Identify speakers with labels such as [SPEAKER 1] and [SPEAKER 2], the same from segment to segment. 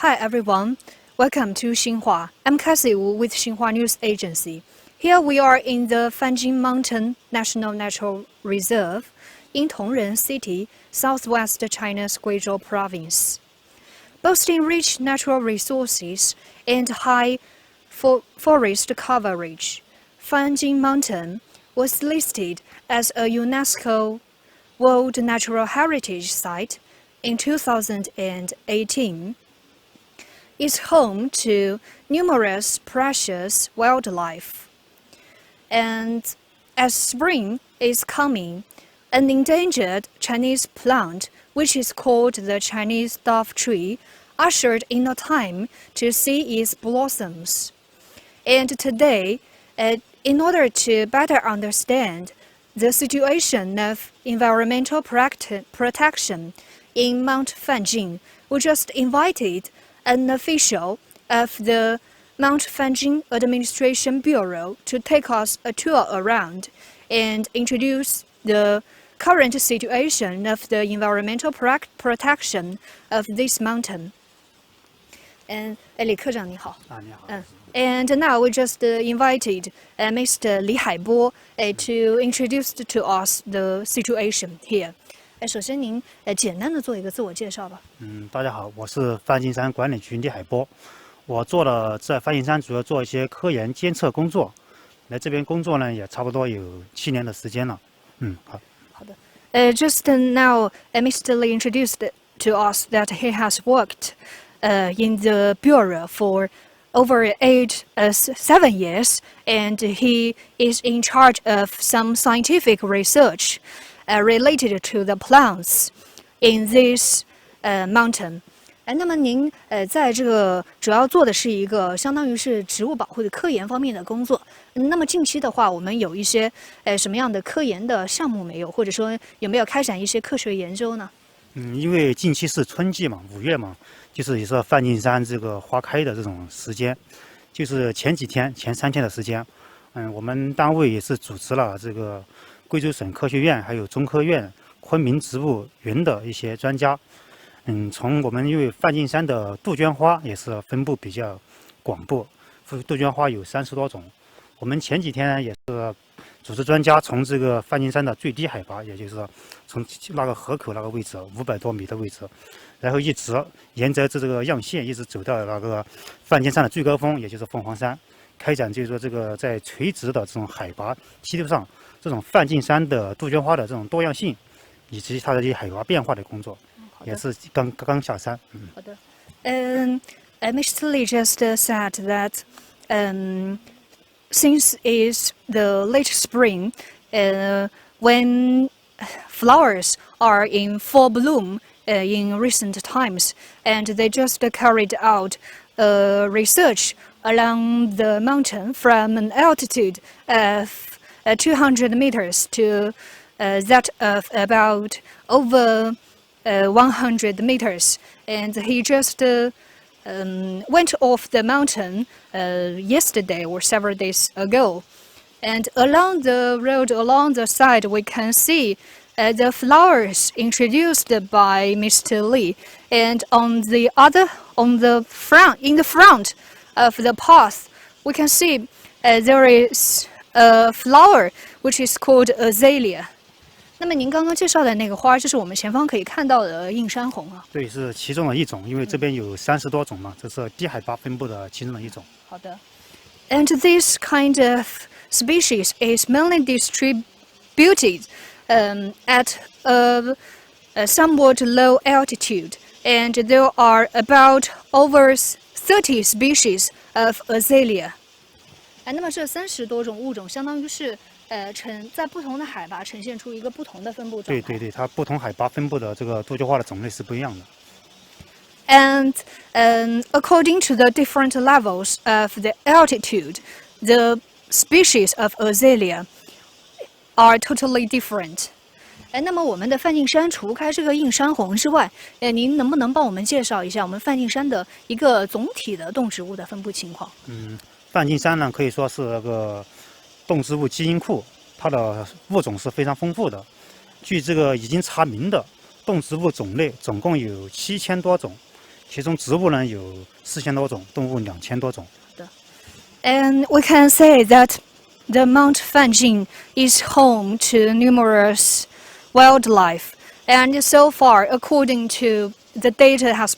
[SPEAKER 1] Hi everyone, welcome to Xinhua. I'm Cassie Wu with Xinhua News Agency. Here we are in the Fanjing Mountain National Natural Reserve in Tongren City, southwest China's Guizhou province. Boasting rich natural resources and high forest coverage, Fanjing Mountain was listed as a UNESCO World Natural Heritage Site in 2018. It's home to numerous precious wildlife. And as spring is coming, an endangered Chinese plant, which is called the Chinese dove tree, ushered in a time to see its blossoms. And today, in order to better understand the situation of environmental protection in Mount Fanjing, we just invited an official of the Mount Fanjing Administration Bureau to take us a tour around and introduce the current situation of the environmental protection of this mountain. And 李科长你好。
[SPEAKER 2] 你好。
[SPEAKER 1] And now we just invited Mr. Li Haibo to introduce to us the situation here. 首先您简单的做一个自我介绍吧。
[SPEAKER 2] 大家好，我是梵净山管理局李海波。我在梵净山主要做一些科研监测工作，来这边工作呢也差不多有7年的时间了。好。
[SPEAKER 1] 好的。Just now, Mr. Li introduced to us that he has worked in the bureau for over 7 years, and he is in charge of some scientific research related to the plants in this mountain. 那么您在这个主要做的是一个相当于是植物保护的科研方面的工作。那么近期的话，我们有一些什么样的科研的项目没有，或者说有没有开展一些科学研究呢？
[SPEAKER 2] 因为近期是春季嘛，5月嘛，就是也是梵净山这个花开的这种时间，就是前3天的时间，我们单位也是组织了这个贵州省科学院还有中科院昆明植物园的一些专家，从我们因为梵净山的杜鹃花也是分布比较广布，杜鹃花有30多种，我们前几天呢也是组织专家从这个梵净山的最低海拔，也就是从那个河口那个位置500多米的位置，然后一直沿着这个样线一直走到那个梵净山的最高峰，也就是凤凰山，开展就是说这个在垂直的这种海拔梯度上，这种梵净山的杜鹃花的这种多样性，以及它的这些海拔变化的工作，也是刚下山。
[SPEAKER 1] 好的。Mr. Li just said that since it's the late spring, when flowers are in full bloom in recent times, and they just carried out research along the mountain from an altitude of 200 meters to that of about over 100 meters, and he just went off the mountain yesterday or several days ago. And along the road, along the side, we can see the flowers introduced by Mr. Li. And in the front of the path, we can see there is a flower which is called azalea. 那么您刚刚介绍的那个花，就是我们前方可以看到的映山红啊。
[SPEAKER 2] 对，是其中的一种，因为这边有30多种嘛，这是低海拔分布的其中的一种。
[SPEAKER 1] 好的。And this kind of species is mainly distributed at a somewhat low altitude, and there are about over 30 species of azalea. 那么这30多种物种，相当于是在不同的海拔呈现出一个不同的分布状态。
[SPEAKER 2] 对，它不同海拔分布的这个杜鹃花的种类是不一样的。
[SPEAKER 1] And according to the different levels of the altitude, the species of azalea are totally different. 那么我们的梵净山除开这个映山红之外，您能不能帮我们介绍一下我们梵净山的一个总体的动植物的分布情况？
[SPEAKER 2] 梵净山呢可以说是那个动植物基因库，它的物种是非常丰富的。据这个已经查明的动植物种类总共有7000多种，其中植物呢有4000多种，动物2000多种。
[SPEAKER 1] And we can say that the Mount Fanjing is home to numerous wildlife. And so far, according to the data has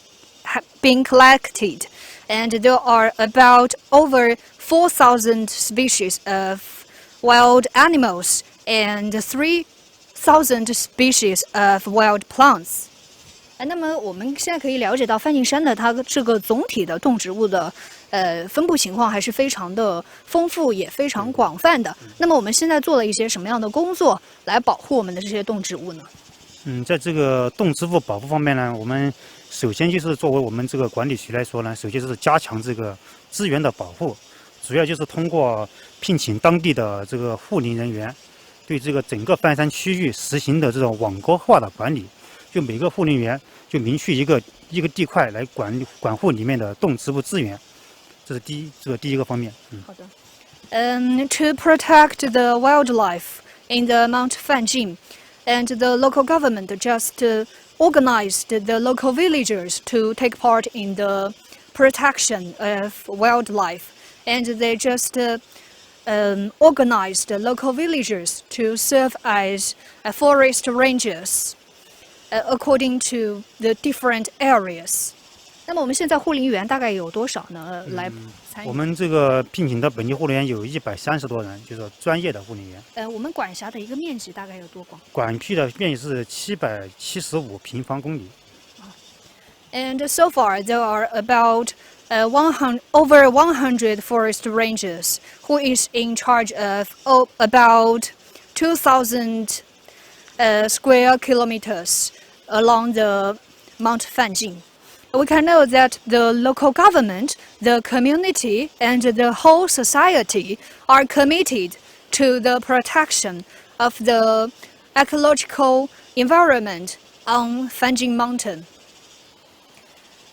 [SPEAKER 1] been collected, and there are about over 4,000 species of wild animals and 3,000 species of wild plants. 那么我们现在可以了解到梵净山的它这个总体的动植物的分布情况还是非常的丰富，也非常广泛的。那么我们现在做了一些什么样的工作来保护我们的这些动植物呢？
[SPEAKER 2] 在这个动植物保护方面呢，我们首先就是作为我们这个管理局来说呢，首先就是加强这个资源的保护，主要就是通过聘请当地的这个护林人员，对这个整个梵山区域实行的这种网格化的管理。就每个护林员就明确一个地块来管护里面的动植物资源，这是第一个方面。
[SPEAKER 1] 好的。To protect the wildlife in the Mount Fanjing, and the local government just organized the local villagers to take part in the protection of wildlife, and they just organized the local villagers to serve as forest rangers. According to the different areas. 那么我们现在护林员大概有多少呢？来参与？
[SPEAKER 2] 我们这个聘请的本地护林员有130多人，就是专业的护林员。
[SPEAKER 1] 我们管辖的一个面积大概有多广？
[SPEAKER 2] 管区的面积是775平方公里。
[SPEAKER 1] And so far there are about over 100 forest rangers who is in charge of about 2,000 square kilometers along the Mount Fanjing. We can know that the local government, the community, and the whole society are committed to the protection of the ecological environment on Fanjing Mountain.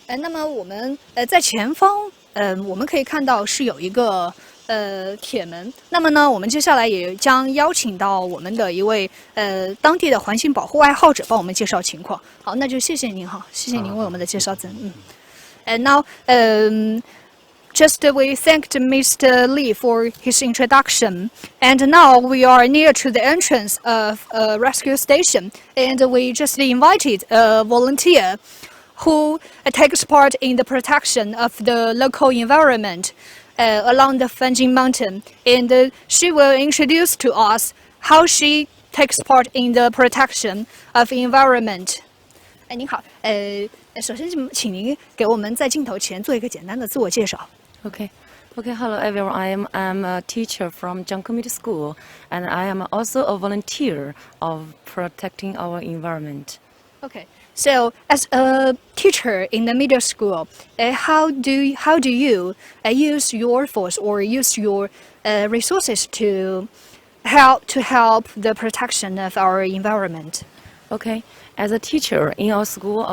[SPEAKER 1] 那么我们在前方，我们可以看到是有一个铁门。那么呢，我们接下来也将邀请到我们的一位当地的环境保护爱好者帮我们介绍情况。好，那就谢谢您哈，谢谢您为我们的介绍。And now, just we thanked Mr. Lee for his introduction. And now we are near to the entrance of a rescue station, and we just invited a volunteer who takes part in the protection of the local environment along the Fanjing Mountain, and she will introduce to us how she takes part in the protection of environment. 您好，首先请您给我们在镜头前做一个简单的自我介绍。
[SPEAKER 3] Okay, hello everyone. I'm a teacher from Jiangkou Middle School, and I am also a volunteer of protecting our environment.
[SPEAKER 1] Okay. So, as a teacher in the middle school, how do you use your force or use your resources to help the protection of our environment?
[SPEAKER 3] Okay, as a teacher in our school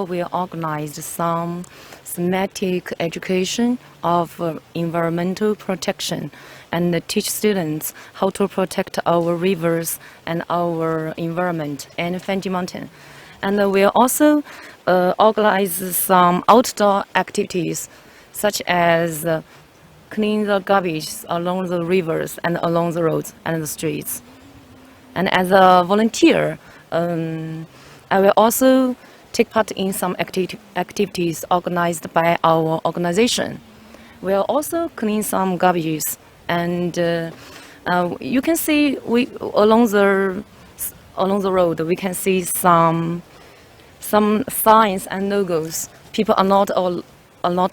[SPEAKER 3] will organize some thematic education of environmental protection and teach students how to protect our rivers and our environment and Fanjing Mountain. And we'll also organize some outdoor activities, such as clean the garbage along the rivers and along the roads and the streets. And as a volunteer, I will also take part in some activities organized by our organization. We'll also clean some garbage, and you can see along the road we can see some signs and logos. People are not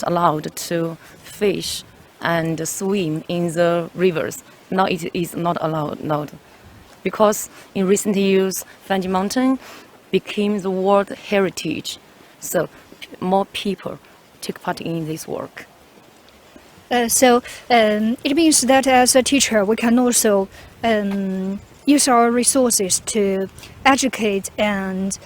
[SPEAKER 3] allowed to fish and swim in the rivers. Now it is not allowed because in recent years Fanjing Mountain became the World Heritage, so more people take part in this work.
[SPEAKER 1] So it means that as a teacher we can also use our resources to educate and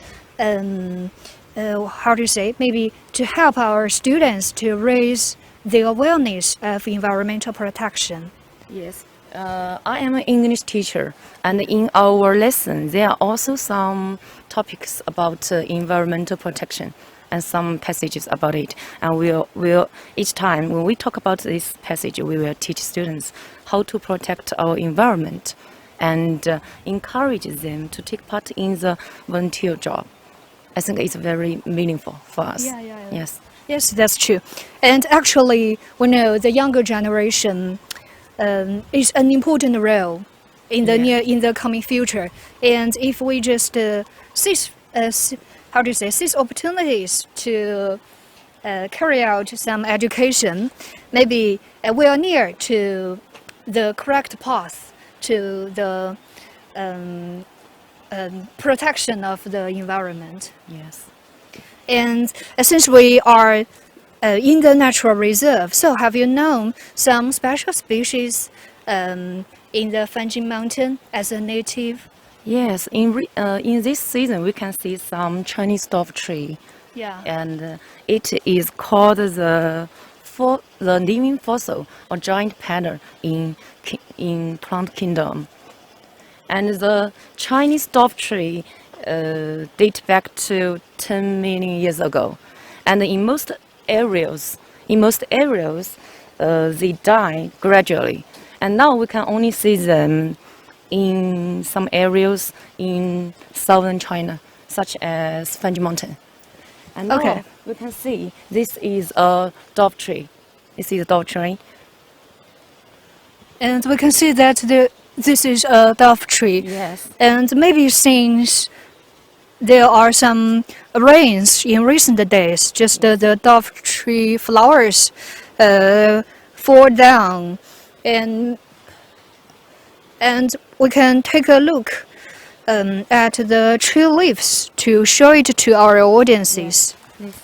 [SPEAKER 1] maybe to help our students to raise the awareness of environmental protection.
[SPEAKER 3] Yes, I am an English teacher, and in our lesson there are also some topics about environmental protection. and some passages about it. And we'll each time when we talk about this passage, we will teach students how to protect our environment and encourage them to take part in the volunteer job. I think it's very meaningful for us. Yes.
[SPEAKER 1] Yes, that's true. And actually, we know the younger generation is an important role in the in the coming future. And if we just seize opportunities to carry out some education, maybe we are near to the correct path to the protection of the environment.
[SPEAKER 3] Yes.
[SPEAKER 1] And since we are in the natural reserve, so have you known some special species in the Fanjing Mountain as a native?
[SPEAKER 3] Yes. In this season, we can see some Chinese dove tree.
[SPEAKER 1] Yeah.
[SPEAKER 3] And it is called the living fossil or giant pattern in plant kingdom. And the Chinese dove tree date back to 10 million years ago. And in most areas, they die gradually. And now we can only see them in some areas in southern China, such as Fanjingshan Mountain. And now we can see this is a dove tree. This is a dove tree.
[SPEAKER 1] And we can see that this is a dove tree.
[SPEAKER 3] Yes.
[SPEAKER 1] And maybe since there are some rains in recent days, just the dove tree flowers fall down, and we can take a look at the tree leaves to show it to our audiences.
[SPEAKER 3] Yes.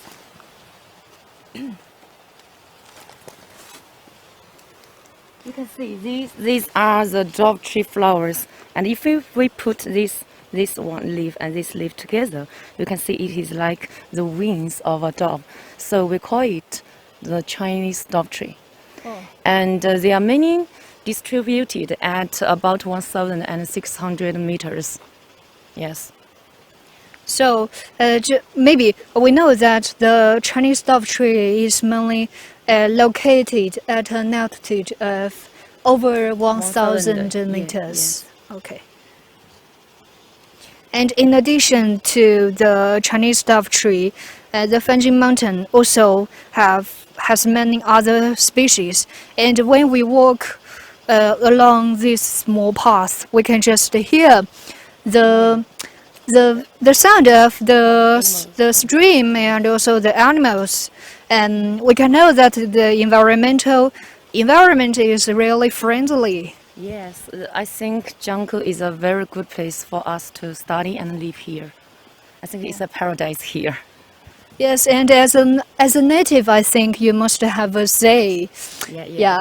[SPEAKER 3] You can see these are the dove tree flowers, and if we put this one leaf and this leaf together, you can see it is like the wings of a dove. So we call it the Chinese dove tree. And there are many distributed at about 1,600 meters. Yes.
[SPEAKER 1] So maybe we know that the Chinese dove tree is mainly located at an altitude of over 1,000 meters.
[SPEAKER 3] Yes.
[SPEAKER 1] Okay. And in addition to the Chinese dove tree, the Fanjing Mountain also has many other species. And when we walk along this small path, we can just hear the sound of the stream and also the animals, and we can know that the environment is really friendly.
[SPEAKER 3] Yes, I think Jiangkou is a very good place for us to study and live here. I think it's a paradise here.
[SPEAKER 1] Yes, and as a native, I think you must have a say. Yeah.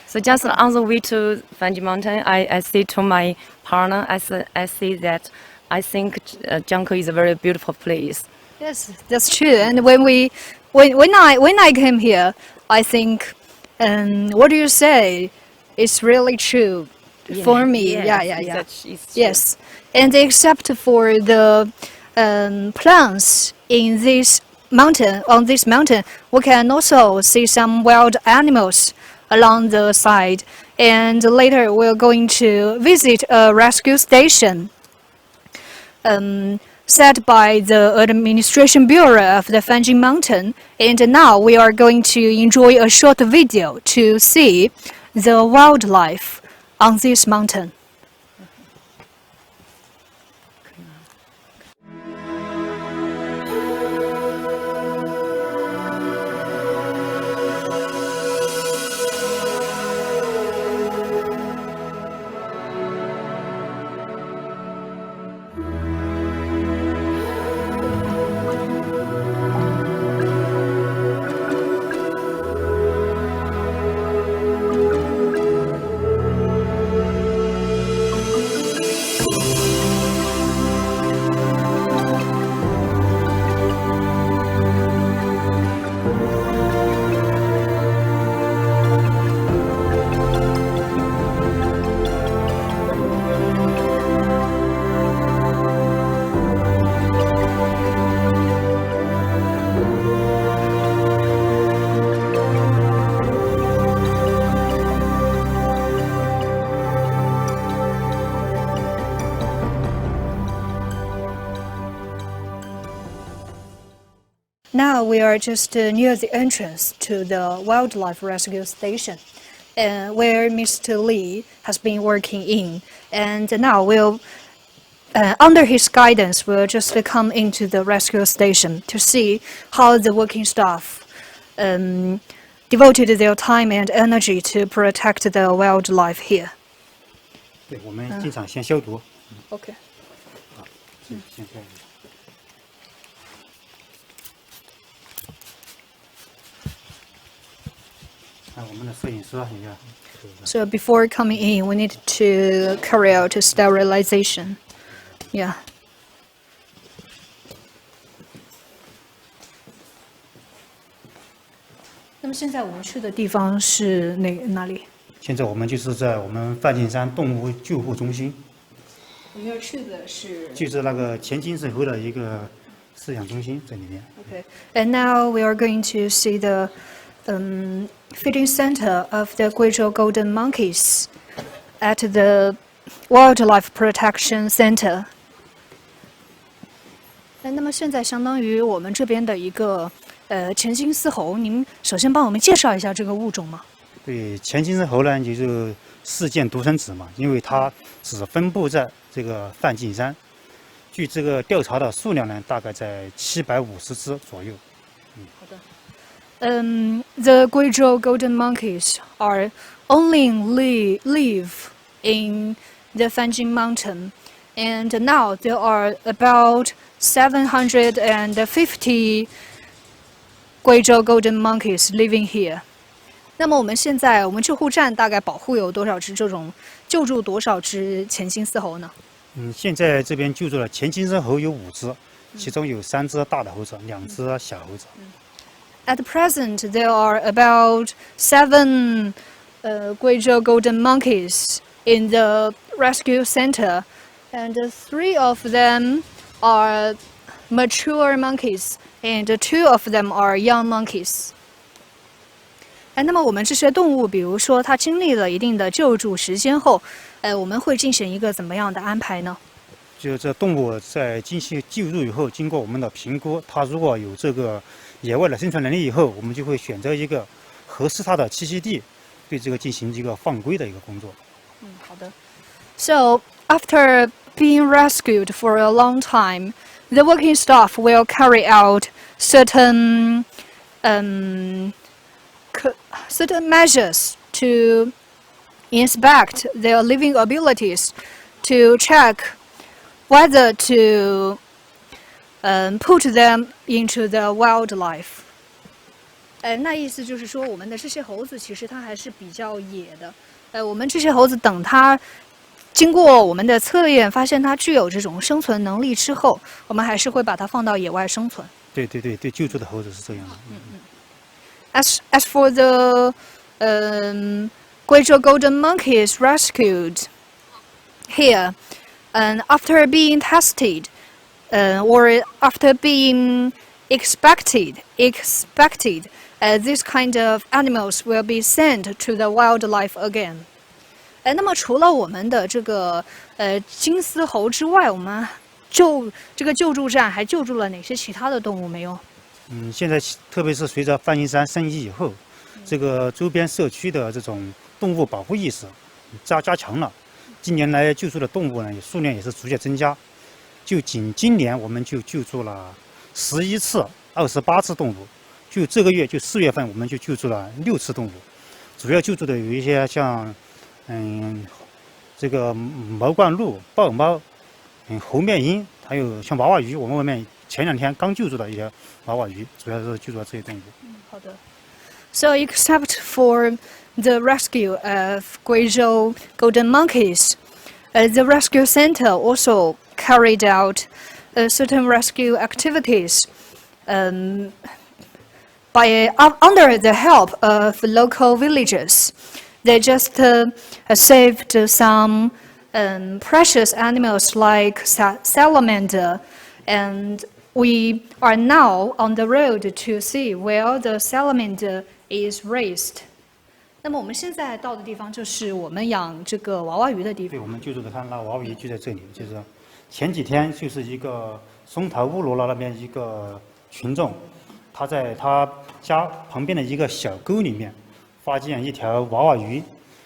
[SPEAKER 3] So just on the way to Fanjingshan Mountain, I say to my partner, I say that I think Jiangkou is a very beautiful place.
[SPEAKER 1] Yes, that's true. And when I came here, I think, what do you say? It's really true for me.
[SPEAKER 3] Yes, it's true.
[SPEAKER 1] Yes, and except for the plants in this mountain, we can also see some wild animals along the side. And later we're going to visit a rescue station set by the Administration Bureau of the Fanjing Mountain. And now we are going to enjoy a short video to see the wildlife on this mountain. now we are just near the entrance to the wildlife rescue station, where Mr. Lee has been working in, and now under his guidance, we'll just come into the rescue station to see how the working staff devoted their time and energy to protect the wildlife here.
[SPEAKER 2] 对，我们经常先消毒。
[SPEAKER 1] Okay.
[SPEAKER 2] 先消毒。看我们的摄影师一下。
[SPEAKER 1] So before coming in, we need to carry out sterilization. Yeah. 那么现在我们去的地方是哪里？
[SPEAKER 2] 现在我们就是在我们梵净山动物救护中心。
[SPEAKER 1] 我们要去的是。
[SPEAKER 2] 就是那个前金神猴的一个饲养中心在里面。
[SPEAKER 1] Okay. And now we are going to see the feeding center of the Guizhou golden monkeys at the Wildlife Protection Center. 那么现在相当于我们这边的一个前金丝猴，您首先帮我们介绍一下这个物种吗？
[SPEAKER 2] 对，前金丝猴呢，就是世界独生子嘛，因为它只分布在这个梵净山。据这个调查的数量呢，大概在750只左右。
[SPEAKER 1] 好的。The Guizhou golden monkeys are only live in the Fanjing Mountain, and now there are about 750 Guizhou golden monkeys living here. 那么我们现在救护站大概保护有多少只这种救助多少只前金丝猴呢？
[SPEAKER 2] 现在这边救助了前金丝猴有5只，其中有3只大的猴子，2只小猴子。
[SPEAKER 1] At present, there are about 7 Guizhou golden monkeys in the rescue center, and 3 of them are mature monkeys, and 2 of them are young monkeys. 那么我们这些动物，比如说它经历了一定的救助时间后，我们会进行一个怎么样的安排呢？
[SPEAKER 2] 就这动物在进行救助以后，经过我们的评估，它如果有这个野外的生存能力以后，我们就会选择一个合适它的栖息地，对这个进行一个放归的一个工作。
[SPEAKER 1] 好的。So after being rescued for a long time, the working staff will carry out certain measures to inspect their living abilities, to check whether to put them into the wildlife. 那意思就是说，我们的这些猴子其实它还是比较野的。我们这些猴子等它经过我们的测验，发现它具有这种生存能力之后，我们还是会把它放到野外生存。
[SPEAKER 2] 对，救助的猴子是这样的。
[SPEAKER 1] As for the Guizhou golden monkeys rescued here, and after being tested, or after being expected, these kind of animals will be sent to the wildlife again. 那么除了我们的这个金丝猴之外，我们这个救助站还救助了哪些其他的动物没有？
[SPEAKER 2] 现在特别是随着梵净山升级以后，这个周边社区的这种动物保护意识加强了。近年来救助的动物呢，数量也是逐渐增加。就仅今年我们就救助了11次，28只动物。就这个月，就4月份，我们就救助了6次动物。主要救助的有一些像，这个毛冠鹭、豹猫、猴面鹰，还有像娃娃鱼。我们外面前2天刚救助的一些娃娃鱼，主要是救助了这些动物。
[SPEAKER 1] 好的。So except for the rescue of Guizhou golden monkeys, the rescue center also carried out certain rescue activities under the help of local villagers. They just saved some precious animals like salamander, and we are now on the road to see where the salamander is raised. 那么我们现在到的地方就是我们养这个娃娃鱼的地方。
[SPEAKER 2] 对，我们救助的它那娃娃鱼就在这里，就是前几天就是一个松头乌罗那边一个群众，他在他家旁边的一个小沟里面发现一条娃娃鱼，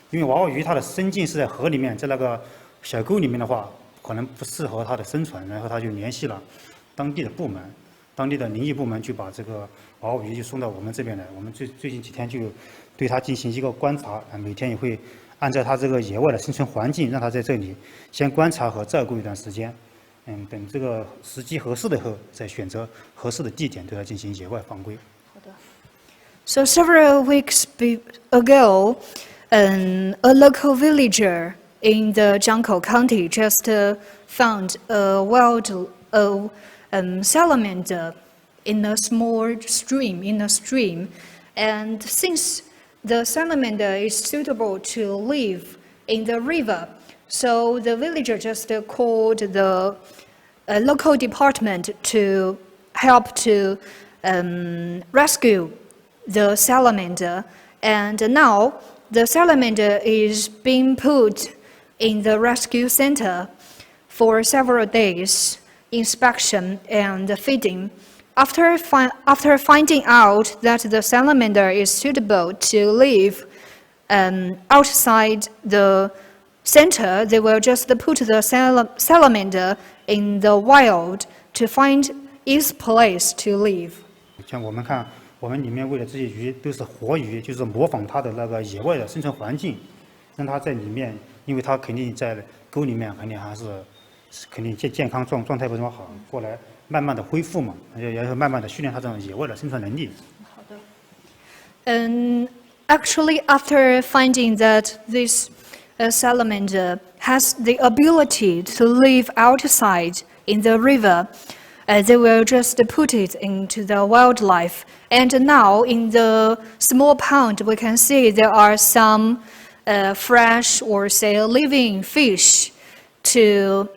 [SPEAKER 2] 因为娃娃鱼它的生境是在河里面，在那个小沟里面的话，可能不适合它的生存，然后他就联系了当地的部门，当地的林业部门就把这个娃娃鱼就送到我们这边来。我们最近几天就对它进行一个观察，每天也会按照它这个野外的生存环境，让它在这里先观察和照顾一段时间。等这个时机合适的后，再选择合适的地点对它进行野外放归。
[SPEAKER 1] 好的。So several weeks ago, a local villager in the Jiangkou County just found a wild salamander in a small stream, and since the salamander is suitable to live in the river, so the villager just called the local department to help to rescue the salamander. And now the salamander is being put in the rescue center for several days, inspection and feeding. After finding out that the salamander is suitable to live outside the center, they will just put the salamander in the wild to find its place to live.
[SPEAKER 2] 像我们看，我们里面喂的这些鱼都是活鱼，就是模仿它的那个野外的生存环境，让它在里面，因为它肯定在沟里面，肯定健康状态不怎么好，过来慢慢的恢复嘛，也要慢慢的训练它这种野外的生存能力。
[SPEAKER 1] 好的。Actually, after finding that this salamander has the ability to live outside in the river, they will just put it into the wildlife. And now in the small pond, we can see there are some fresh or say living fish to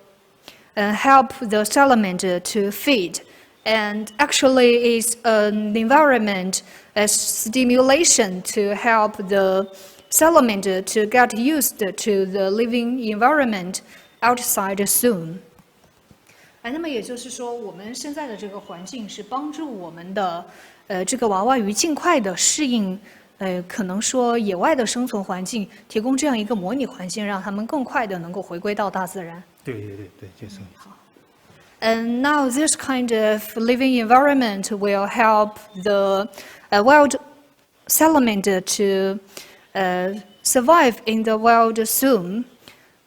[SPEAKER 1] help the salamander to feed. And actually it's an environment, a stimulation to help the salamander to get used to the living environment outside soon.
[SPEAKER 4] 那么也就是说，我们现在的这个环境是帮助我们的这个娃娃鱼尽快的适应可能说野外的生存环境，提供这样一个模拟环境，让他们更快的能够回归到大自然。
[SPEAKER 2] 对，就是。
[SPEAKER 4] 好。And now this kind of living environment will help the wild salamander to survive in the wild soon.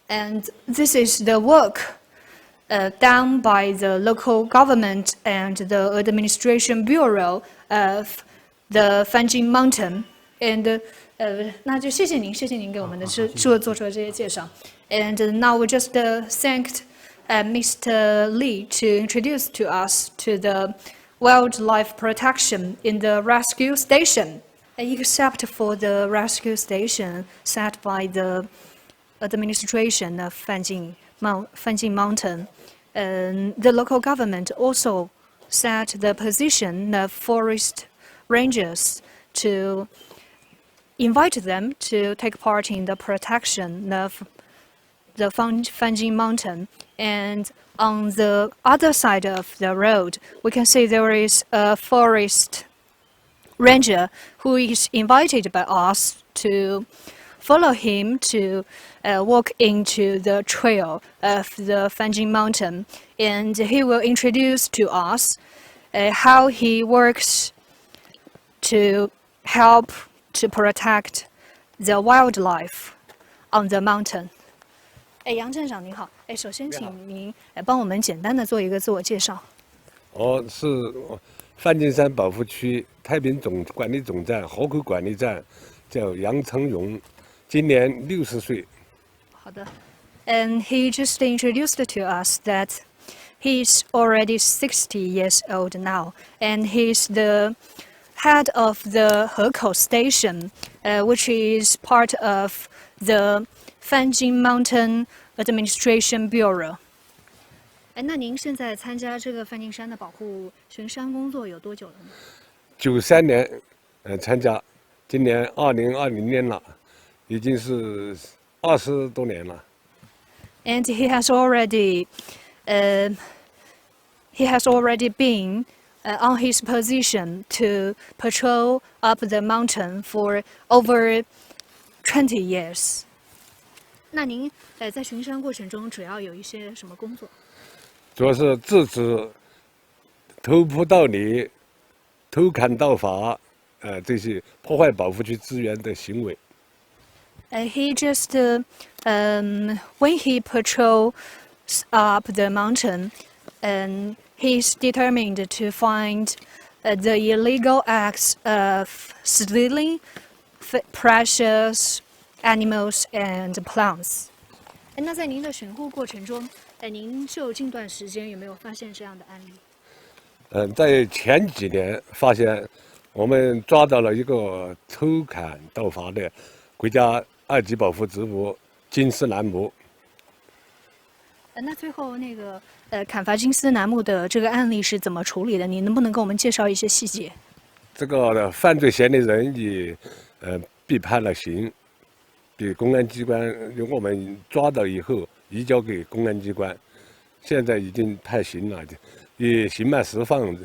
[SPEAKER 4] And this is the work done by the local government and the administration bureau of the Fanjing Mountain. And
[SPEAKER 1] 那就谢谢您给我们的做出了这些介绍。And now we just thanked Mr. Li to introduce to us to the wildlife protection in the rescue station. Except for the rescue station set by the administration of Fanjing Mountain, the local government also set the position of forest rangers to invite them to take part in the protection of the Fanjing Mountain. And on the other side of the road, we can see there is a forest ranger who is invited by us to follow him to walk into the trail of the Fanjing Mountain. And he will introduce to us how he works to help to protect the wildlife on the mountain.
[SPEAKER 4] 杨镇长您好，首先请您帮我们简单的做一个自我介绍。
[SPEAKER 5] 我是梵净山保护区太平管理总站河口管理站，叫杨成荣，今年60岁。
[SPEAKER 1] 好的。And he just introduced to us that he's already 60 years old now, and he's the head of the Hekou Station, which is part of the Fanjing Mountain Administration Bureau.
[SPEAKER 4] 那您现在参加这个梵净山的保护巡山工作有多久了呢
[SPEAKER 5] ？93年，参加，今年2020年了，已经是20多年了。
[SPEAKER 1] And he has already been
[SPEAKER 4] on his position to patrol up the mountain for over 20 years.
[SPEAKER 1] 那您在巡山过程中主要有一些什么工作？
[SPEAKER 5] 主要是制止偷坡盗垒、偷砍盗伐，这些破坏保护区资源的行为。
[SPEAKER 4] He just when he patrols up the mountain, he's determined to find the illegal acts of stealing precious animals and plants.
[SPEAKER 1] 那在您的巡护过程中，您就近段时间有没有发现这样的案例？
[SPEAKER 5] 在前几年发现，我们抓到了一个偷砍盗伐的国家2级保护植物金丝楠木。
[SPEAKER 1] 那最后那个砍伐金丝楠木的这个案例是怎么处理的？你能不能给我们介绍一些细节？
[SPEAKER 5] 这个犯罪嫌疑人也被判了刑，被公安机关由我们抓到以后移交给公安机关，现在已经判刑了，也刑满释放，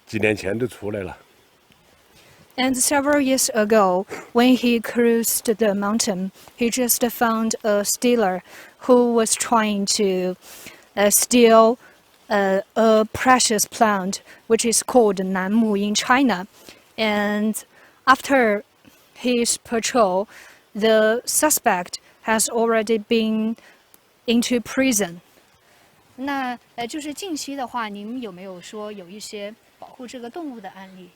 [SPEAKER 5] 几年前都出来了。
[SPEAKER 4] And several years ago, when he cruised the mountain, he just found a stealer who was trying to steal a precious plant, which is called nanmu in China. And after his patrol, the suspect has already been into prison.
[SPEAKER 1] 那就是近期的话，您有没有说有一些保护这个动物的案例？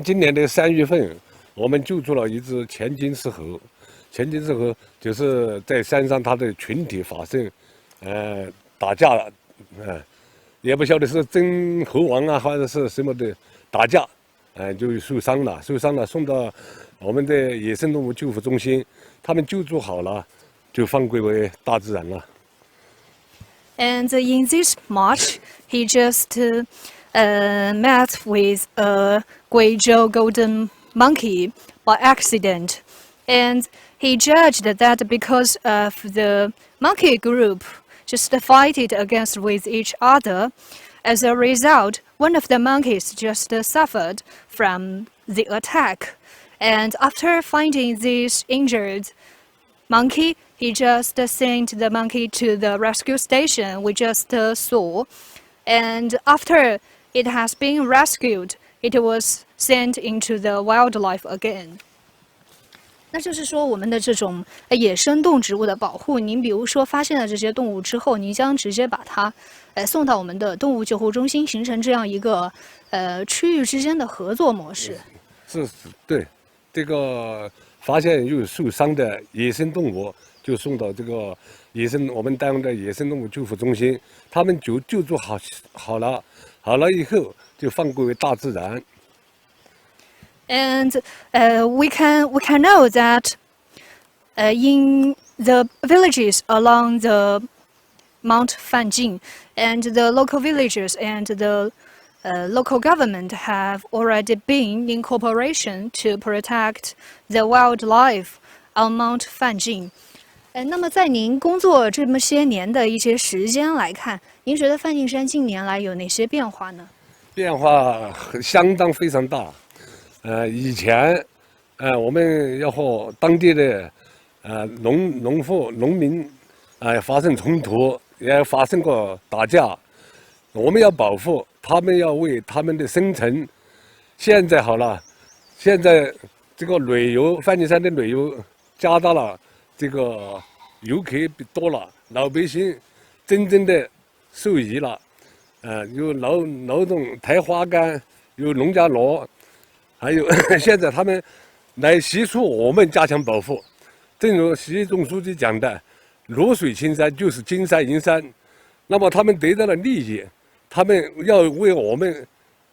[SPEAKER 5] 今年的3月份，我们救助了一只前金丝猴。前金丝猴就是在山上，它的群体发生，打架，也不晓得是争猴王啊，或者是什么的打架，就受伤了，送到我们的野生动物救护中心，他们救助好了，就放归为大自然了。
[SPEAKER 4] And in this March, he just met with a Guizhou golden monkey by accident. And he judged that because of the monkey group just fighting against with each other, as a result, one of the monkeys just suffered from the attack. And after finding this injured monkey, he just sent the monkey to the rescue station we just saw. And after it has been rescued, it was sent into the wildlife again.
[SPEAKER 1] 那就是说，我们的这种野生动植物的保护，您比如说发现了这些动物之后，您将直接把它送到我们的动物救护中心，形成这样一个区域之间的合作模式。
[SPEAKER 5] 是，对，这个发现有受伤的野生动物，就送到这个我们单位的野生动物救护中心，他们救助好了以后就放归为大自然。
[SPEAKER 4] And we can know that in the villages along the Mount Fanjingshan, and the local villagers and the local government have already been in cooperation to protect the wildlife on Mount Fanjingshan.
[SPEAKER 1] 那么在您工作这么些年的一些时间来看，您觉得梵净山近年来有哪些变化呢？
[SPEAKER 5] 变化相当非常大。以前，我们要和当地的农民发生冲突，也发生过打架。我们要保护他们，要为他们的生存。现在好了，现在这个旅游梵净山的旅游加大了，这个游客多了，老百姓真正的受益了。有劳动抬花杆，有农家乐。还有，现在他们来协助我们加强保护。正如习总书记讲的，弱水青山就是金山银山。那么他们得到了利益，他们要为我们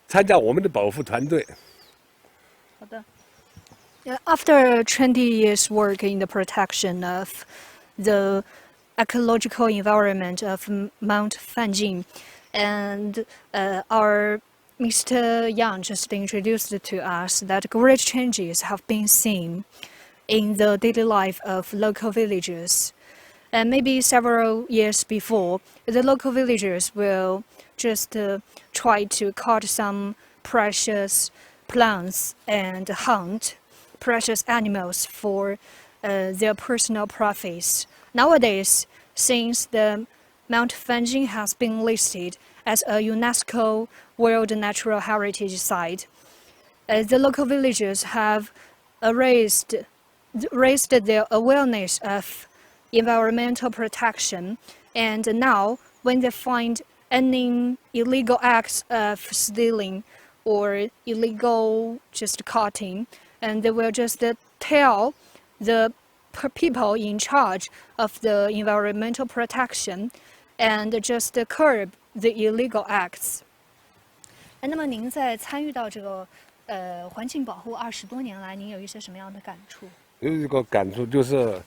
[SPEAKER 5] 参加我们的保护团队。
[SPEAKER 1] 好的。
[SPEAKER 4] After 20 years work in the protection of the ecological environment of Mount Fanjingshan, and our Mr. Yang just introduced to us that great changes have been seen in the daily life of local villagers.
[SPEAKER 1] maybe several years before, the local villagers will just try to cut some precious plants and hunt precious animals for their personal profits. Nowadays, since the Mount Fanjingshan has been listed as a UNESCO World Natural Heritage Site, the local villagers have raised their awareness of environmental protection, and now when they find any illegal acts of stealing or illegal just cutting, and they will just tell the people in charge of the environmental protection and just curb the illegal acts.
[SPEAKER 4] 那么您在参与到这个环境保护20多年来，您有一些什么样的感触？
[SPEAKER 5] 有一个感触就是，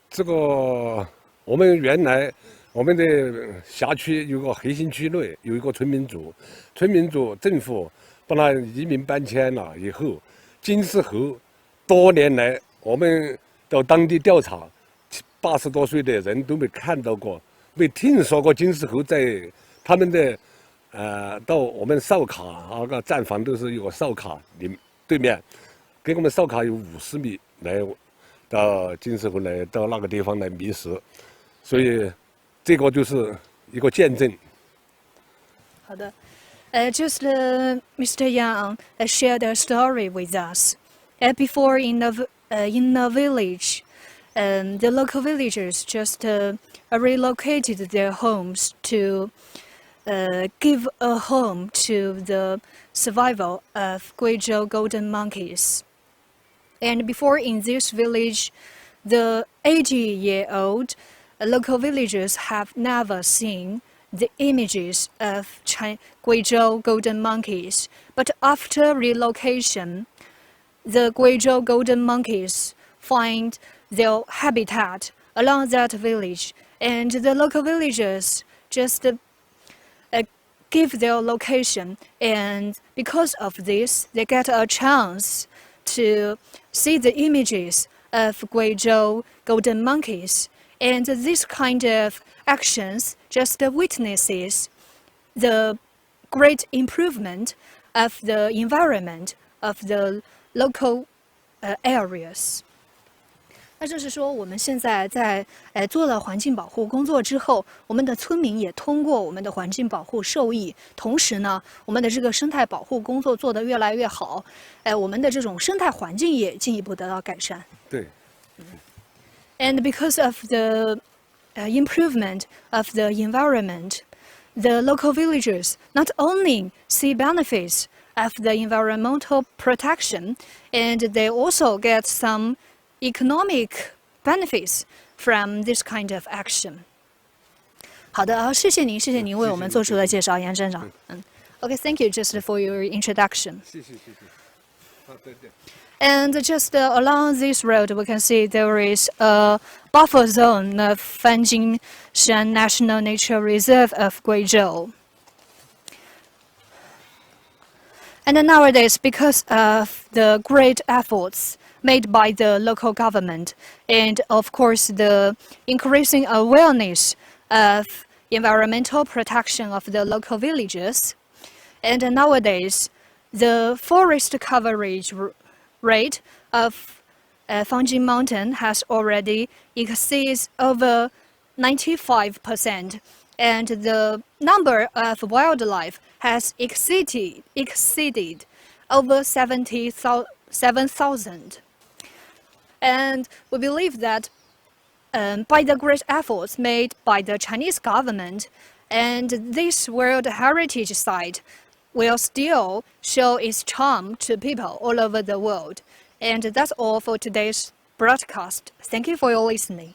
[SPEAKER 5] 这个我们原来我们的辖区有个核心区内有一个村民组，政府把他移民搬迁了以后，金丝猴多年来我们到当地调查，80多岁的人都没看到过，没听说过金丝猴在他们的到我们哨卡那个站房都是有个哨卡对面，跟我们哨卡有50米来到金丝猴来到那个地方来觅食，所以这个就是一个见证。
[SPEAKER 1] 好的，just Mr. Yang shared a story with us. Before in the village, the local villagers just relocated their homes to give a home to the survival of Guizhou golden monkeys. And before in this village, the 80-year-old local villagers have never seen the images of Guizhou golden monkeys. But after relocation, the Guizhou golden monkeys find their habitat along that village, and the local villagers just give their location, and because of this, they get a chance to see the images of Guizhou golden monkeys. And this kind of actions just witnesses the great improvement of the environment of the local areas.
[SPEAKER 4] 那就是说，我们现在在做了环境保护工作之后，我们的村民也通过我们的环境保护受益，同时呢，我们的这个生态保护工作做得越来越好，我们的这种生态环境也进一步得到改善。
[SPEAKER 5] 对。
[SPEAKER 1] And because of the improvement of the environment, the local villagers not only see benefits of the environmental protection, and they also get some economic benefits from this kind of action.
[SPEAKER 4] 好的，谢谢您为我们做出的介绍，杨站长。
[SPEAKER 1] Okay, thank you just for your introduction.
[SPEAKER 5] 谢谢。对。
[SPEAKER 1] And just along this road, we can see there is a buffer zone of Fanjingshan National Nature Reserve of Guizhou. And nowadays, because of the great efforts made by the local government, and of course the increasing awareness of environmental protection of the local villages, and nowadays the forest coverage rate of Fanjingshan Mountain has already exceeds over 95%, and the number of wildlife has exceeded over 7,000. And we believe that by the great efforts made by the Chinese government, and this World Heritage Site will still show its charm to people all over the world. And that's all for today's broadcast. Thank you for your listening.